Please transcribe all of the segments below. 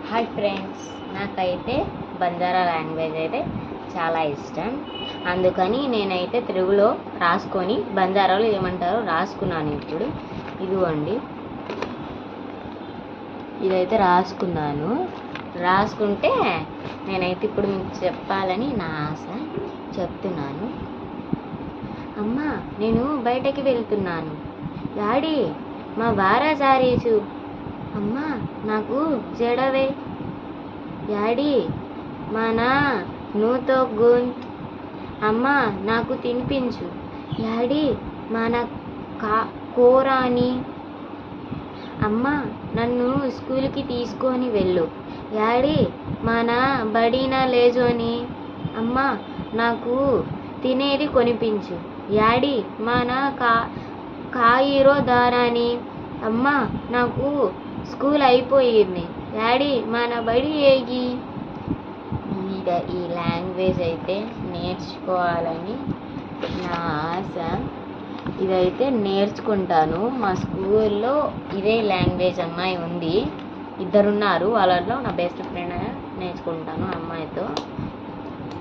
Hi friends, నాకైతే Banjara language అయితే చాలా ఇష్టం. అందుకని నేనైతే తెలుగులో రాసుకొని బంజారాలో ఏమంటారో రాసుకున్నాను. ఇప్పుడు ఇదిగోండి, ఇదైతే రాసుకున్నాను. రాసుకుంటే నేనైతే ఇప్పుడు మీకు చెప్పాలని నా ఆశ. చెప్తున్నాను. అమ్మా, నేను బయటకి వెళ్తున్నాను. డాడీ, మా వారా సారీసు. అమ్మా, నాకు జడవే. డాడీ, మన నూతో గొంత్. అమ్మా, నాకు తినిపించు. డాడీ, మన కూరని. అమ్మా, నన్ను స్కూల్కి తీసుకొని వెళ్ళు. డాడీ, మన బడిన లేజోని. అమ్మా, నాకు తినేది కొనిపించు. డాడీ, మన కాయిరో దారాని. అమ్మా, నాకు స్కూల్ అయిపోయింది. డాడీ, మన బడి ఏగి. ఈ లాంగ్వేజ్ అయితే నేర్చుకోవాలని నా ఆశ. ఇదైతే నేర్చుకుంటాను. మా స్కూల్లో ఇదే లాంగ్వేజ్ అమ్మాయి ఉంది, ఇద్దరున్నారు. వాళ్ళలో నా బెస్ట్ ఫ్రెండ్ నేర్చుకుంటాను. అమ్మాయితో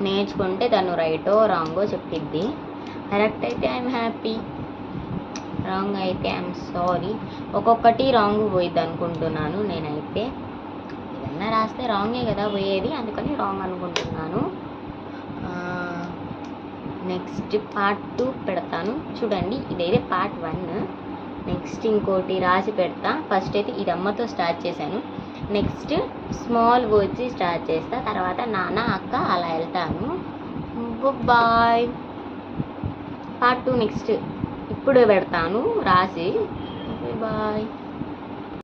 నేర్చుకుంటే తను రైటో రాంగో చెప్పిద్ది. కరెక్ట్ అయితే ఐఎమ్ హ్యాపీ, రాంగ్ అయితే ఐఎమ్ సారీ. ఒక్కొక్కటి రాంగ్ పోయిద్ది అనుకుంటున్నాను. నేనైతే ఏదన్నా రాస్తే రాంగే కదా పోయేది, అందుకని రాంగ్ అనుకుంటున్నాను. నెక్స్ట్ పార్ట్ 2 పెడతాను చూడండి. ఇదైతే పార్ట్ 1. నెక్స్ట్ ఇంకోటి రాసి పెడతా. ఫస్ట్ అయితే ఇది అమ్మతో స్టార్ట్ చేశాను. నెక్స్ట్ స్మాల్ వర్డ్స్ స్టార్ట్ చేస్తా. తర్వాత నాన్న, అక్క అలా వెళ్తాను. బాయ్. పార్ట్ 2 నెక్స్ట్ ఇప్పుడు పెడతాను రాసి. బాయ్.